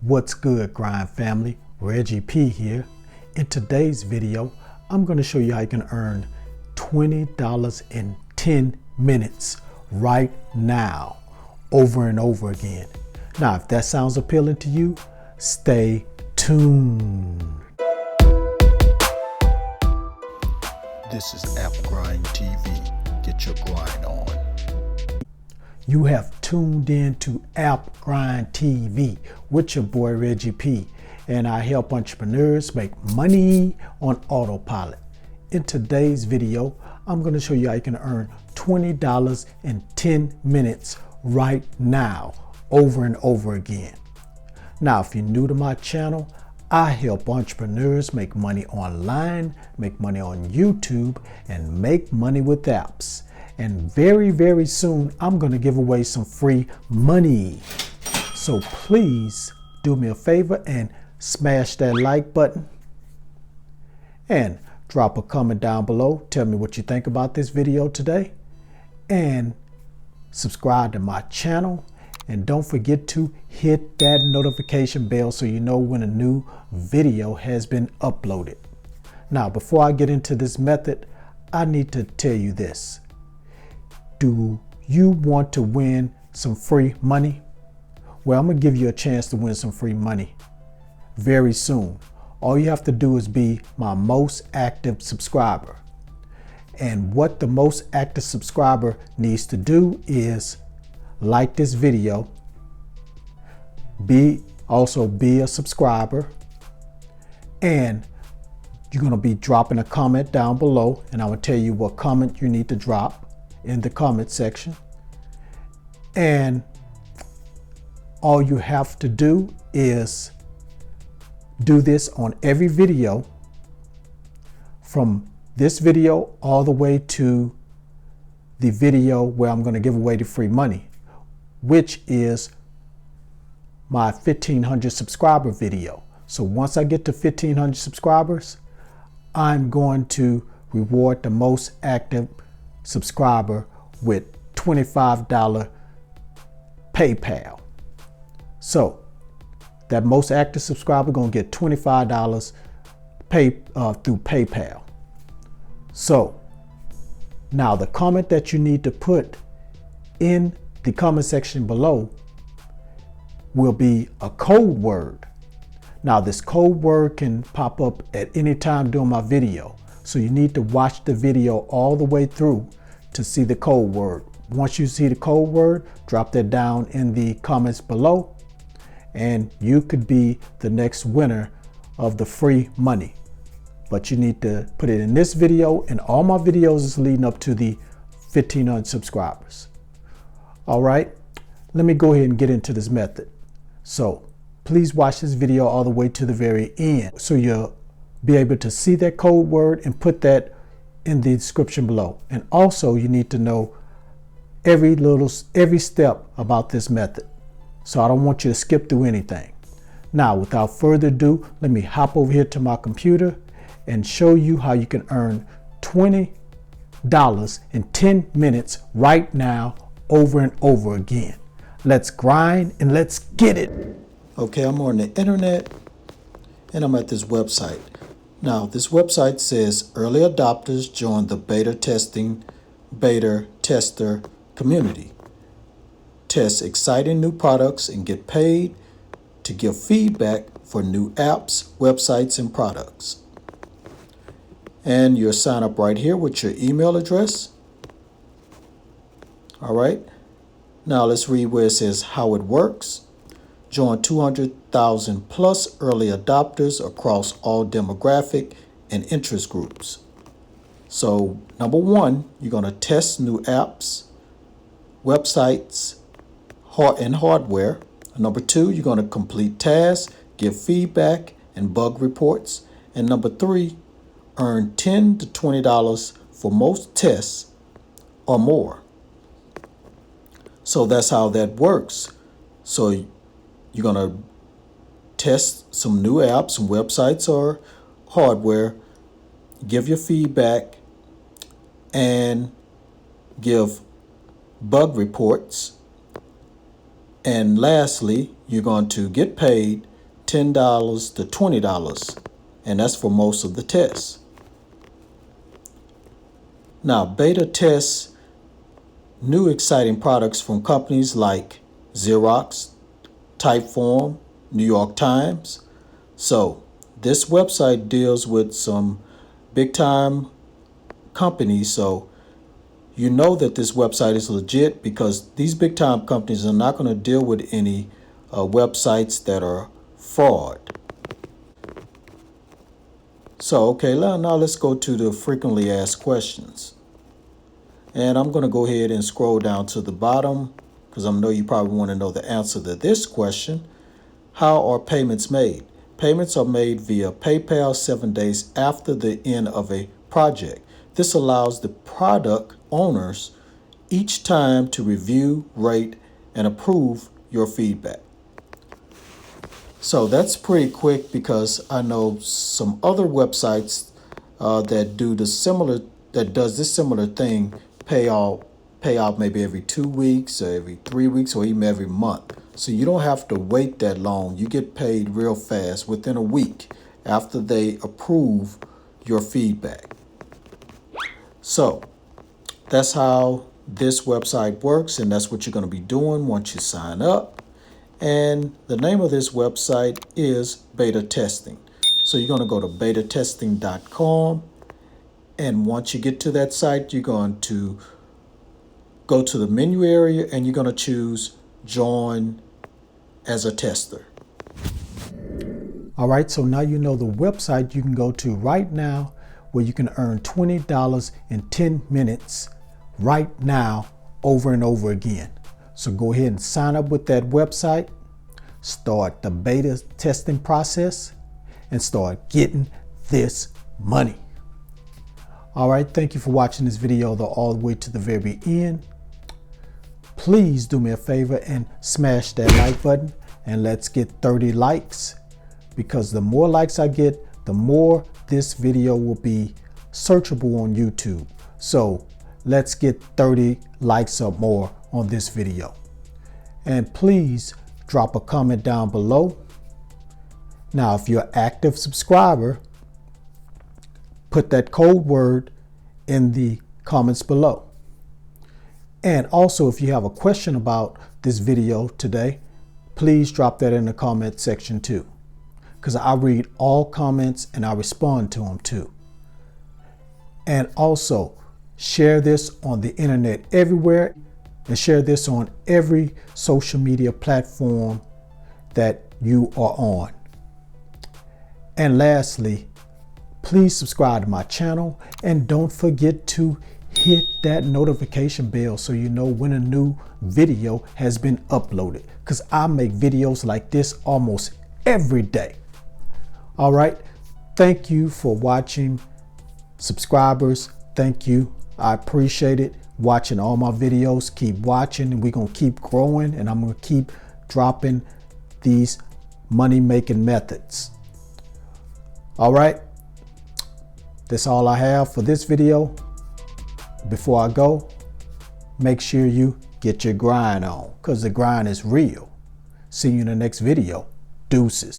What's good, Grind family? Reggie P here. In today's video, I'm going to show you how you can earn $20 in 10 minutes right now, over and over again. Now, if that sounds appealing to you, stay tuned. This is App Grind TV. Get your grind on. You have tuned in to App Grind TV with your boy Reggie P, and I help entrepreneurs make money on autopilot. In today's video, I'm going to show you how you can earn $20 in 10 minutes right now, over and over again. Now, if you're new to my channel, I help entrepreneurs make money online, make money on YouTube, and make money with apps. And very, very soon, I'm going to give away some free money. So please do me a favor and smash that like button and drop a comment down below. Tell me what you think about this video today, and subscribe to my channel. And don't forget to hit that notification bell so you know when a new video has been uploaded. Now, before I get into this method, I need to tell you this. Do you want to win some free money? Well, I'm going to give you a chance to win some free money very soon. All you have to do is be my most active subscriber. And what the most active subscriber needs to do is like this video, also be a subscriber, and you're going to be dropping a comment down below, and I will tell you what comment you need to drop in the comment section. And all you have to do is do this on every video, from this video all the way to the video where I'm going to give away the free money, which is my 1,500 subscriber video. So once I get to 1,500 subscribers, I'm going to reward the most active subscriber with $25 PayPal. So that most active subscriber gonna get $25 through PayPal. So now the comment that you need to put in the comment section below will be a code word. Now this code word can pop up at any time during my video, so you need to watch the video all the way through to see the code word. Once you see the code word, drop that down in the comments below, and you could be the next winner of the free money. But you need to put it in this video, and all my videos is leading up to the 1,500 subscribers. All right, let me go ahead and get into this method. So please watch this video all the way to the very end, so you'll be able to see that code word and put that in the description below. And also you need to know every step about this method. So I don't want you to skip through anything. Now, without further ado, let me hop over here to my computer and show you how you can earn $20 in 10 minutes right now, over and over again. Let's grind and let's get it. Okay, I'm on the internet and I'm at this website. Now, this website says early adopters join the beta tester community. Test exciting new products and get paid to give feedback for new apps, websites, and products. And you'll sign up right here with your email address. All right. Now let's read where it says how it works. Join 200,000 plus early adopters across all demographic and interest groups. So number one, you're going to test new apps, websites, and hardware. Number two, you're going to complete tasks, give feedback and bug reports. And number three, earn $10 to $20 for most tests or more. So that's how that works. So you're going to test some new apps, some websites or hardware, give your feedback, and give bug reports. And lastly, you're going to get paid $10 to $20, and that's for most of the tests. Now, beta tests new exciting products from companies like Xerox, Typeform, New York Times. So this website deals with some big time companies, so you know that this website is legit because these big time companies are not going to deal with any websites that are fraud. So okay, now let's go to the frequently asked questions. And I'm going to go ahead and scroll down to the bottom because I know you probably want to know the answer to this question. How are payments made? Payments are made via PayPal 7 days after the end of a project. This allows the product owners each time to review, rate, and approve your feedback. So that's pretty quick because I know some other websites that does this similar thing pay out maybe every 2 weeks or every 3 weeks or even every month. So you don't have to wait that long. You get paid real fast within a week after they approve your feedback. So that's how this website works, and that's what you're going to be doing once you sign up. And the name of this website is Beta Testing. So you're going to go to betatesting.com. And once you get to that site, you're going to go to the menu area and you're going to choose Join as a Tester. All right, so now you know the website you can go to right now where you can earn $20 in 10 minutes right now over and over again. So go ahead and sign up with that website, start the beta testing process, and start getting this money. All right, thank you for watching this video all the way to the very end. Please do me a favor and smash that like button and let's get 30 likes, because the more likes I get, the more this video will be searchable on YouTube. So let's get 30 likes or more on this video. And please drop a comment down below. Now, if you're an active subscriber, put that code word in the comments below. And also, if you have a question about this video today, please drop that in the comment section too, because I read all comments and I respond to them too. And also, share this on the internet everywhere and share this on every social media platform that you are on. And lastly, please subscribe to my channel and don't forget to hit that notification bell so you know when a new video has been uploaded, because I make videos like this almost every day. All right, thank you for watching, subscribers. Thank you. I appreciate it. Watching all my videos. Keep watching and we're going to keep growing, and I'm going to keep dropping these money making methods. All right. That's all I have for this video. Before I go, make sure you get your grind on, because the grind is real. See you in the next video. Deuces.